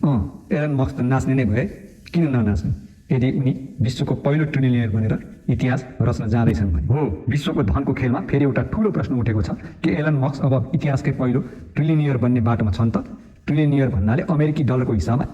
Elon Musk त नाच्ने नै भए, किन ननाच्ने? यदि उनी विश्वको पहिलो ट्रिलियनियर बनेर इतिहास रच्न जाँदैछन् भने। हो, विश्वको धनको खेलमा फेरि एउटा ठुलो प्रश्न उठेको छ कि एलन मस्क अब इतिहासकै पहिलो ट्रिलियनियर बन्ने बाटोमा छन् त? ट्रिलियनियर भन्नाले अमेरिकी डलरको हिसाबमा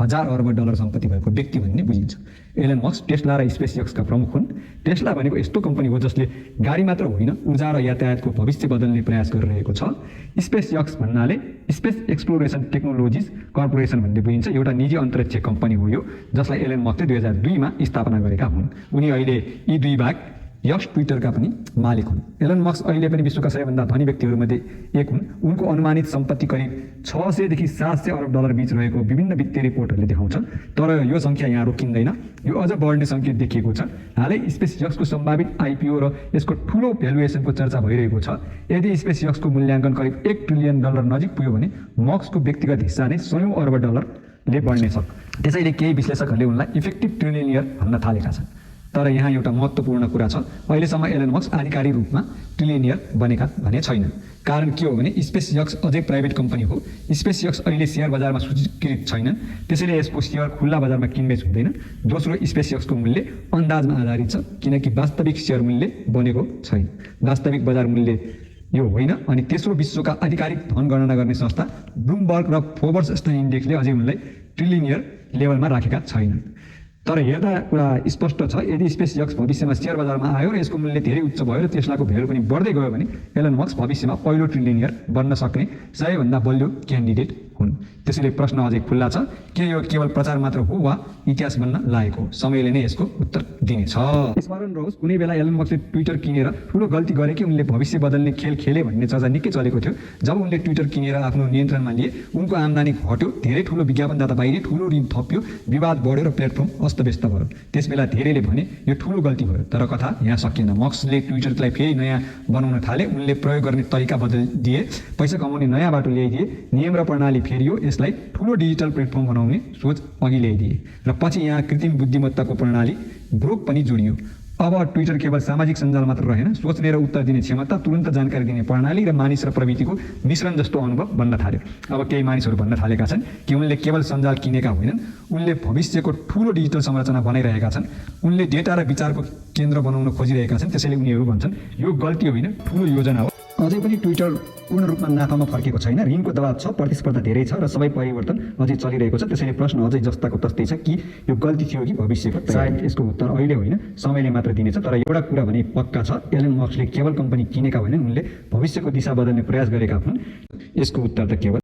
1000 अर्ब डलर सम्पत्ति भएको व्यक्ति भन्ने बुझिन्छ। एलन मस्क टेस्ला र स्पेस एक्सका प्रमुख हुन्। टेस्ला भनेको यस्तो कम्पनी हो जसले गाडी मात्र होइन, ऊर्जा र यातायातको भविष्य बदल्ने प्रयास गरिरहेको छ। स्पेस एक्स भन्नाले स्पेस एक्सप्लोरेसन टेक्नोलोजिज कर्पोरेसन भन्ने बुझिन्छ। एउटा निजी अन्तरिक्ष कम्पनी हो यो, जसलाई एलन मस्कले 2002 मा स्थापना गरेका हुन्। उनी अहिले यी दुई बाहेक यस ट्विटरका पनि मालिक हुन्। एलन मस्क अहिले पनि विश्वका सबैभन्दा धनी व्यक्तिहरूमध्ये एक हुन्। उनको अनुमानित सम्पत्ति करिब 600 देखि 700 अर्ब डलर बीच रहेको विभिन्न वित्तीय रिपोर्टहरूले देखाउँछन्। तर यो सङ्ख्या यहाँ रोकिँदैन, यो अझ बढ्ने सङ्केत देखिएको छ। हालै स्पेस एक्सको सम्भावित आइपिओ र यसको ठुलो भ्यालुएसनको चर्चा भइरहेको छ। यदि स्पेस एक्सको मूल्याङ्कन करिब 1 ट्रिलियन डलर नजिक पुग्यो भने मस्कको व्यक्तिगत हिस्सा नै 100 अर्ब डलरले बढ्नेछ। त्यसैले केही विश्लेषकहरूले उनलाई इफेक्टिभ ट्रिलियनियर भन्न थालेका छन्। तर यहाँ एउटा महत्त्वपूर्ण कुरा छ, अहिलेसम्म एलन मस्क आधिकारिक रूपमा ट्रिलियनियर बनेका भने छैनन्। कारण के हो भने स्पेस एक्स अझै प्राइभेट कम्पनी हो। स्पेस एक्स अहिले सेयर बजारमा सूचीकृत छैनन्, त्यसैले यसको सेयर खुल्ला बजारमा किनबेच हुँदैन। दोस्रो, स्पेस एक्सको मूल्य अन्दाजमा आधारित छ, किनकि वास्तविक सेयर मूल्य बनेको छैन। वास्तविक बजार मूल्य यो होइन। अनि तेस्रो, विश्वका आधिकारिक धन गणना गर्ने संस्था ब्लुमबर्ग र फोर्ब्स जस्ता इन्डेक्सले अझै उनलाई ट्रिलियनियर लेभलमा राखेका छैनन्। तर हेर्दा कुरा स्पष्ट छ, यदि स्पेस एक्स भविष्यमा सेयर बजारमा आयो र यसको मूल्य धेरै उच्च भयो र टेस्लाको भ्यालु पनि बढ्दै गयो भने एलन मस्क भविष्यमा पहिलो ट्रिलियनियर बन्न सक्ने सबैभन्दा बलियो क्यान्डिडेट हुन्। त्यसैले प्रश्न अझै खुल्ला छ, के यो केवल प्रचार मात्र हो वा इतिहास बन्न लागेको? समयले नै यसको उत्तर दिनेछ। स्मरण रहोस्, कुनै बेला एलन मस्कले ट्विटर किनेर ठुलो गल्ती गरे कि उनले भविष्य बदल्ने खेल खेले भन्ने चर्चा निकै चलेको थियो। जब उनले ट्विटर किनेर आफ्नो नियन्त्रणमा लिए, उनको आम्दानी घट्यो, धेरै ठुलो विज्ञापनदाता बाहिरी, ठुलो ऋण थप्यो, विवाद बढ्यो र प्लेटफर्म अस्तव्यस्त भयो। त्यसबेला धेरैले भने यो ठुलो गल्ती भयो। तर कथा यहाँ सकिएन। मस्कले ट्विटरलाई फेरि नयाँ बनाउन थाले, उनले प्रयोग गर्ने तरिका बदलिदिए, पैसा कमाउने नयाँ बाटो ल्याइदिए, नियम र प्रणाली फेरियो, यसलाई ठुलो डिजिटल प्लेटफर्म बनाउने सोच अघि ल्याइदिए र पछि यहाँ कृत्रिम बुद्धिमत्ताको प्रणाली ग्रोक पनि जोडियो। अब ट्विटर केवल सामाजिक सञ्जाल मात्र रहेन, सोच्ने र उत्तर दिने क्षमता, तुरन्त जानकारी दिने प्रणाली र मानिस र प्रविधिको मिश्रण जस्तो अनुभव बन्न थाल्यो। अब केही मानिसहरू भन्न थालेका छन् कि उनले केवल सञ्जाल किनेका होइनन्, उनले भविष्यको ठुलो डिजिटल संरचना बनाइरहेका छन्। उनले डेटा र विचारको केन्द्र बनाउन खोजिरहेका छन्। त्यसैले उनीहरू भन्छन् यो गल्ती होइन, ठुलो योजना हो। अझै पनि ट्विटर पूर्ण रूपमा नाफामा फर्केको छैन। ऋणको दबाव छ, प्रतिस्पर्धा धेरै छ र सबै परिवर्तन अझै चलिरहेको छ। त्यसैले प्रश्न अझै जस्ताको तस्तै छ कि यो गल्ती थियो कि भविष्यको? सायद यसको उत्तर अहिले होइन, समयले मात्र दिनेछ। तर एउटा कुरा भने पक्का छ, एलन मस्कले केवल कम्पनी किनेका होइनन्, उनले भविष्यको दिशा बदल्ने प्रयास गरेका हुन्। यसको उत्तर त केवल